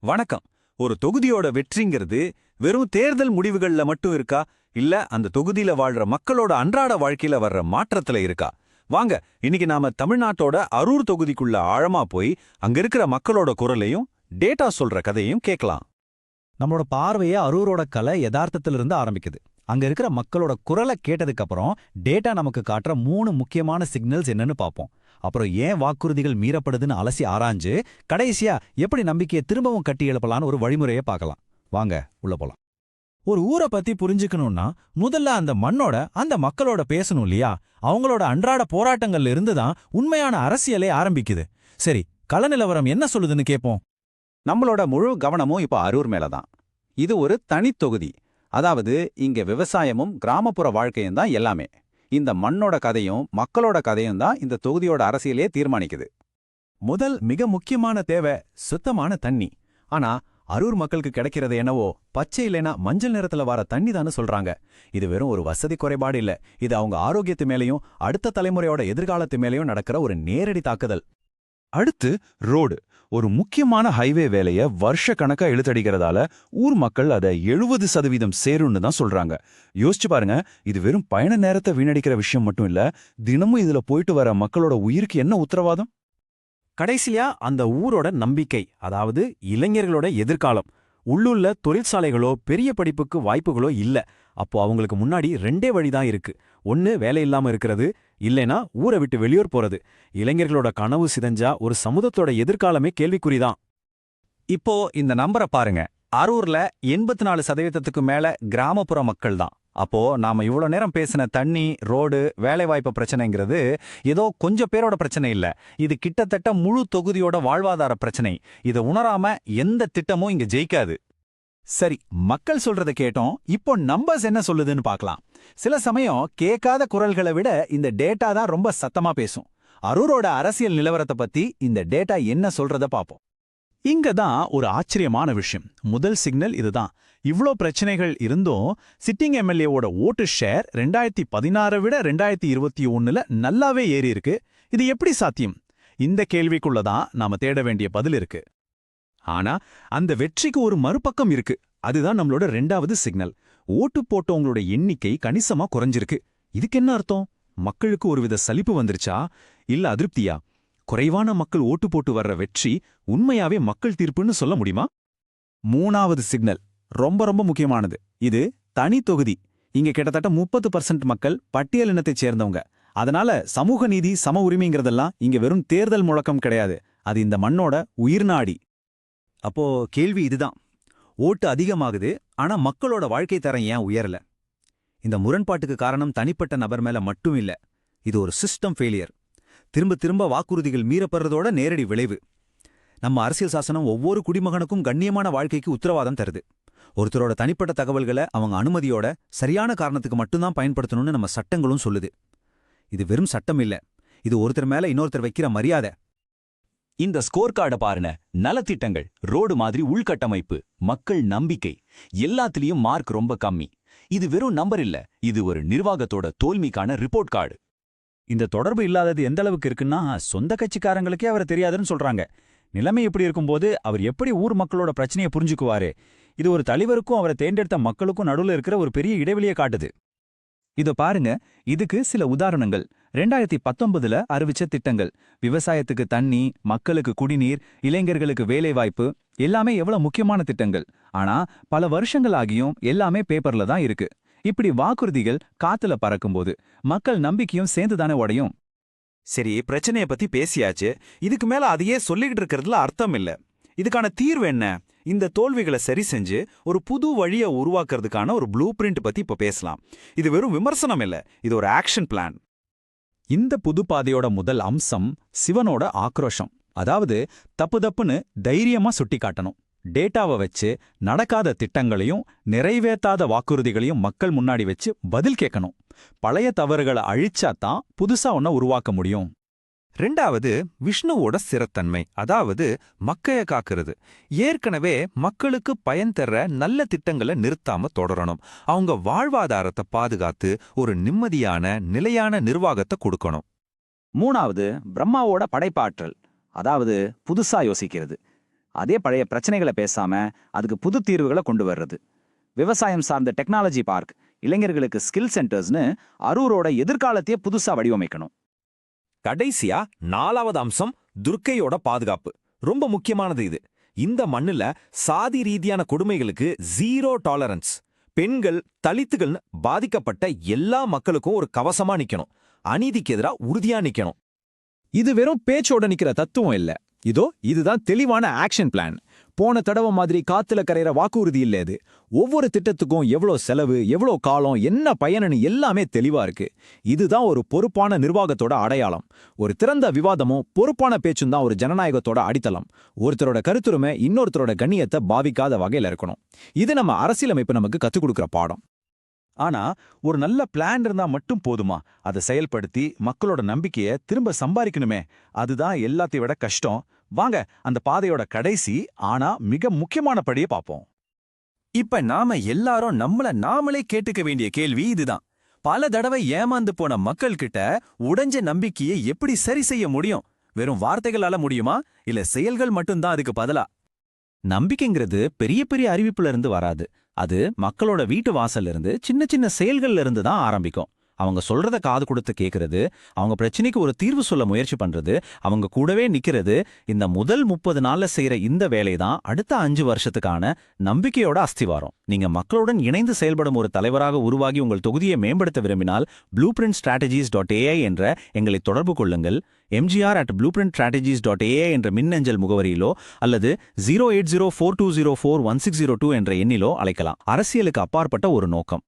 வணக்கம். ஒரு தொகுதியோட வெற்றிங்கிறது வெறும் தேர்தல் முடிவுகள்ல மட்டும் இருக்கா, இல்ல அந்த தொகுதியில வாழ்ற மக்களோட அன்றாட வாழ்க்கையில வர்ற மாற்றத்துல இருக்கா? வாங்க, இன்னைக்கு நாம தமிழ்நாட்டோட அரூர் தொகுதிக்குள்ள ஆழமா போய் அங்க இருக்கிற மக்களோட குரலையும் டேட்டா சொல்ற கதையும் கேட்கலாம். நம்மளோட பார்வையே அரூரோட கலை யதார்த்தத்திலிருந்து ஆரம்பிக்குது. அங்க இருக்கிற மக்களோட குரலை கேட்டதுக்கு அப்புறம் டேட்டா நமக்கு காட்டுற 3 முக்கியமான சிக்னல்ஸ் என்னன்னு பார்ப்போம். அப்புறம் ஏன் வாக்குறுதிகள் மீறப்படுதுன்னு அலசி ஆராய்ஞ்சு கடைசியா எப்படி நம்பிக்கையை திரும்பவும் கட்டி எழுப்பலான்னு ஒரு வழிமுறையை பார்க்கலாம். வாங்க உள்ள போலாம். ஒரு ஊரை பத்தி புரிஞ்சுக்கணும்னா முதல்ல அந்த மண்ணோட அந்த மக்களோட பேசணும் இல்லையா? அவங்களோட அன்றாட போராட்டங்கள்ல இருந்துதான் உண்மையான அரசியலே ஆரம்பிக்குது. சரி, கள நிலவரம் என்ன சொல்லுதுன்னு கேட்போம். நம்மளோட முழு கவனமும் இப்ப அரூர் மேலதான். இது ஒரு தனித்தொகுதி. அதாவது இங்க விவசாயமும் கிராமப்புற வாழ்க்கையும் தான் எல்லாமே. இந்த மண்ணோட கதையும் மக்களோட கதையும் தான் இந்த தொகுதியோட அரசியலே தீர்மானிக்குது. முதல் மிக முக்கியமான தேவை சுத்தமான தண்ணி. ஆனா அரூர் மக்களுக்கு கிடைக்கிறது என்னவோ பச்சை இல்லைனா மஞ்சள் நிறத்துல வர தண்ணி தானு சொல்றாங்க. இது வெறும் ஒரு வசதி குறைபாடு இல்ல, இது அவங்க ஆரோக்கியத்து மேலேயும் அடுத்த தலைமுறையோட எதிர்காலத்து மேலேயும் நடக்கிற ஒரு நேரடி தாக்குதல். அடுத்து ரோடு. ஒரு முக்கியமான ஹைவே வேலைய வருஷ கணக்கா இழுத்தடிக்கிறதால ஊர் மக்கள் அதை 70% சேரும்னு தான் சொல்றாங்க. யோசிச்சு பாருங்க, இது வெறும் பயண நேரத்தை வீணடிக்கிற விஷயம் மட்டும் இல்ல, தினமும் இதுல போயிட்டு வர மக்களோட உயிருக்கு என்ன உத்தரவாதம்? கடைசியா அந்த ஊரோட நம்பிக்கை, அதாவது இளைஞர்களோட எதிர்காலம். உள்ளுள்ள தொழிற்சாலைகளோ பெரிய படிப்புக்கு வாய்ப்புகளோ இல்ல. அப்போ அவங்களுக்கு முன்னாடி 2 வழிதான் இருக்கு. ஒன்னு வேலை இல்லாம இருக்கிறது, இல்லைனா ஊரை விட்டு வெளியூர் போறது. இளைஞர்களோட கனவு சிதைஞ்சா ஒரு சமூகத்தோட எதிர்காலமே கேள்விக்குறிதான். இப்போ இந்த நம்பரை பாருங்க. அரூர்ல 84% மேல கிராமப்புற மக்கள் தான். அப்போ நாம இவ்வளவு நேரம் பேசின தண்ணி, ரோடு, வேலைவாய்ப்பு பிரச்சனைங்கிறது ஏதோ கொஞ்சம் பேரோட பிரச்சனை இல்ல. இது கிட்டத்தட்ட முழு தொகுதியோட வாழ்வாதார பிரச்சனை. இதை உணராம எந்த திட்டமும் இங்க ஜெயிக்காது. சரி, மக்கள் சொல்றத கேட்டோம். இப்போ நம்பர்ஸ் என்ன சொல்லுதுன்னு பார்க்கலாம். சில சமயம் கேட்காத குரல்களை விட இந்த டேட்டா தான் ரொம்ப சத்தமா பேசும். அரூரோட அரசியல் நிலவரத்தை பத்தி இந்த டேட்டா என்ன சொல்றத பார்ப்போம். இங்க தான் ஒரு ஆச்சரியமான விஷயம். முதல் சிக்னல் இதுதான். இவ்ளோ பிரச்சனைகள் இருந்தும் சிட்டிங் எம்எல்ஏவோட ஓட்டு ஷேர் 2016 விட 2021ல நல்லாவே ஏறி இருக்கு. இது எப்படி சாத்தியம்? இந்த கேள்விக்குள்ளதான் நாம தேட வேண்டிய பதில் இருக்கு. ஆனா அந்த வெற்றிக்கு ஒரு மறுபக்கம் இருக்கு. அதுதான் நம்மளோட 2வது சிக்னல். ஓட்டு போட்டவங்களோட எண்ணிக்கை கணிசமா குறைஞ்சிருக்கு. இதுக்கு என்ன அர்த்தம்? மக்களுக்கு ஒருவித சலிப்பு வந்துருச்சா, இல்ல அதிருப்தியா? குறைவான மக்கள் ஓட்டு போட்டு வர்ற வெற்றி உண்மையாவே மக்கள் தீர்ப்புன்னு சொல்ல முடியுமா? 3வது சிக்னல் ரொம்ப ரொம்ப முக்கியமானது. இது தனி தொகுதி. இங்க கிட்டத்தட்ட 30% மக்கள் பட்டியலினத்தைச் சேர்ந்தவங்க. அதனால சமூக நீதி, சம உரிமைங்கிறதெல்லாம் இங்க வெறும் தேர்தல் முழக்கம் கிடையாது. அது இந்த மண்ணோட உயிர்நாடி. அப்போ கேள்வி இதுதான். ஓட்டு அதிகமாகுது, ஆனா மக்களோட வாழ்க்கை தரம் ஏன் உயரல? இந்த முரண்பாட்டுக்கு காரணம் தனிப்பட்ட நபர் மேல மட்டும் இல்ல. இது ஒரு சிஸ்டம் ஃபெயிலியர். திரும்ப திரும்ப வாக்குறுதிகள் மீறப்படுறதோட நேரடி விளைவு. நம்ம அரசியல் சாசனம் ஒவ்வொரு குடிமகனுக்கும் கண்ணியமான வாழ்க்கைக்கு உத்தரவாதம் தருது. ஒருத்தரோட தனிப்பட்ட தகவல்களை அவங்க அனுமதியோட சரியான காரணத்துக்கு மட்டும்தான் பயன்படுத்தணும்னு நம்ம சட்டங்களும் சொல்லுது. இது வெறும் சட்டம் இல்ல, இது ஒருத்தர் மேல இன்னொருத்தர் வைக்கிற மரியாதை. இந்த ஸ்கோர் கார்டை பாருங்க. நலத்திட்டங்கள், ரோடு மாதிரி உள்கட்டமைப்பு, மக்கள் நம்பிக்கை, எல்லாத்துலயும் மார்க் ரொம்ப கம்மி. இது வெறும் நம்பர் இல்ல, இது ஒரு நிர்வாகத்தோட தோல்விக்கான ரிப்போர்ட் கார்டு. இந்த தொடர்பு இல்லாதது எந்த அளவுக்கு இருக்குன்னா, சொந்த கட்சிக்காரங்களுக்கே அவரை தெரியாதுன்னு சொல்றாங்க. நிலைமை இப்படி இருக்கும்போது அவர் எப்படி ஊர் மக்களோட பிரச்சனையை புரிஞ்சுக்குவாரு? இது ஒரு தலைவருக்கும் அவரை தேர்ந்தெடுத்த மக்களுக்கும் நடுவில் இருக்கிற ஒரு பெரிய இடைவெளியை காட்டுது. இத பாருங்க, இதுக்கு சில உதாரணங்கள். 2019ல அறிவிச்ச திட்டங்கள். விவசாயத்துக்கு தண்ணி, மக்களுக்கு குடிநீர், இளைஞர்களுக்கு வேலைவாய்ப்பு, எல்லாமே எவ்வளவு முக்கியமான திட்டங்கள். ஆனா பல வருஷங்கள் ஆகியும் எல்லாமே பேப்பர்ல தான் இருக்கு. இப்படி வாக்குறுதிகள் காத்துல பறக்கும்போது மக்கள் நம்பிக்கையும் சேர்ந்துதானே உடையும். சரி, பிரச்சனையை பத்தி பேசியாச்சு. இதுக்கு மேல அதையே சொல்லிக்கிட்டு இருக்கிறதுல அர்த்தம் இல்ல. இதுக்கான தீர்வு என்ன? இந்த தோல்விகளை சரி செஞ்சு ஒரு புது வழியை உருவாக்குறதுக்கான ஒரு ப்ளூ பிரிண்ட் பத்தி இப்ப பேசலாம். இது வெறும் விமர்சனம் இல்ல, இது ஒரு ஆக்ஷன் பிளான். இந்த புது பாதையோட முதல் அம்சம் சிவனோட ஆக்ரோஷம். அதாவது தப்புன்னு தைரியமா சுட்டி காட்டணும். டேட்டாவை வச்சு நடக்காத திட்டங்களையும் நிறைவேற்றாத வாக்குறுதிகளையும் மக்கள் முன்னாடி வச்சு பதில் கேட்கணும். பழைய தவறுகளை அழிச்சாதான் புதுசா ஒன்ன உருவாக்க முடியும். 2வது விஷ்ணுவோட சிறத்தன்மை, அதாவது மக்கைய காக்கிறது. ஏற்கனவே மக்களுக்கு பயன் தர்ற நல்ல திட்டங்களை நிறுத்தாம தொடரணும். அவங்க வாழ்வாதாரத்தை பாதுகாத்து ஒரு நிம்மதியான நிலையான நிர்வாகத்தை கொடுக்கணும். 3வது பிரம்மாவோட படைப்பாற்றல், அதாவது புதுசா யோசிக்கிறது. அதே பழைய பிரச்சனைகளை பேசாம அதுக்கு புது தீர்வுகளை கொண்டு வர்றது. விவசாயம் சார்ந்த டெக்னாலஜி பார்க், இளைஞர்களுக்கு ஸ்கில் சென்டர்ஸ்னு அரூரோட எதிர்காலத்தையே புதுசா வடிவமைக்கணும். கடைசியா 4வது அம்சம் துர்க்கையோட பாதுகாப்பு. ரொம்ப முக்கியமானது இது. இந்த மண்ணுல சாதி ரீதியான கொடுமைகளுக்கு 0 டாலரன்ஸ். பெண்கள், தலித்துகள் பாதிக்கப்பட்ட எல்லா மக்களுக்கும் ஒரு கவசமா நிக்கணும். அநீதிக்கு எதிரா உறுதியா நிக்கணும். இது வெறும் பேச்சோட நிக்கிற தத்துவம் இல்ல. இதுதான் தெளிவான ஆக்ஷன் பிளான். போன தடவை மாதிரி காத்துல கரையிற வாக்குறுதி இல்ல இது. ஒவ்வொரு திட்டத்துக்கும் எவ்வளோ செலவு, எவ்வளோ காலம், என்ன பயனுன்னு எல்லாமே தெளிவா இருக்கு. இதுதான் ஒரு பொறுப்பான நிர்வாகத்தோட அடையாளம். ஒரு திறந்த விவாதமும் பொறுப்பான பேச்சும் தான் ஒரு ஜனநாயகத்தோட அடித்தளம். ஒருத்தரோட கருத்துரிமை இன்னொருத்தரோட கண்ணியத்தை பாவிக்காத வகையில இருக்கணும். இது நம்ம அரசியலமைப்பு நமக்கு கத்துக் கொடுக்கிற பாடம். ஆனா ஒரு நல்ல பிளான் இருந்தா மட்டும் போதுமா? அதை செயல்படுத்தி மக்களோட நம்பிக்கையை திரும்ப சம்பாதிக்கணுமே. அதுதான் எல்லாத்தையும் விட கஷ்டம். வாங்க அந்த பாதையோட கடைசி ஆனா மிக முக்கியமான படியை பார்ப்போம். இப்ப நாம எல்லாரும் நம்மள நாமளே கேட்டுக்க வேண்டிய கேள்வி இதுதான். பல தடவை ஏமாந்து போன மக்கள் கிட்ட உடைஞ்ச நம்பிக்கையை எப்படி சரி செய்ய முடியும்? வெறும் வார்த்தைகளால முடியுமா, இல்ல செயல்கள் மட்டும்தான் அதுக்கு பதிலா? நம்பிக்கைங்கிறது பெரிய பெரிய அறிவிப்புல இருந்து வராது. அது மக்களோட வீட்டு வாசல்ல இருந்து சின்ன சின்ன செயல்கள்ல இருந்து தான் ஆரம்பிக்கும். அவங்க சொல்றத காது கொடுத்து கேட்கறது, அவங்க பிரச்சனைக்கு ஒரு தீர்வு சொல்ல முயற்சி பண்றது, அவங்க கூடவே நிக்கிறது. இந்த முதல் 30 நாள்ல செய்யற இந்த வேலை தான் அடுத்த 5 வருஷத்துக்கான நம்பிக்கையோட அஸ்திவாரம். நீங்க மக்களுடன் இணைந்து செயல்படும் ஒரு தலைவராக உருவாகி உங்கள் தொகுதியை மேம்படுத்த விரும்பினால் blueprintstrategies.ai என்ற எங்களை தொடர்பு கொள்ளுங்கள். mgr@blueprintstrategies.ai என்ற மின்னஞ்சல் முகவரியிலோ அல்லது 08042041602 என்ற எண்ணிலோ அழைக்கலாம். அரசியலுக்கு அப்பாற்பட்ட ஒரு நோக்கம்.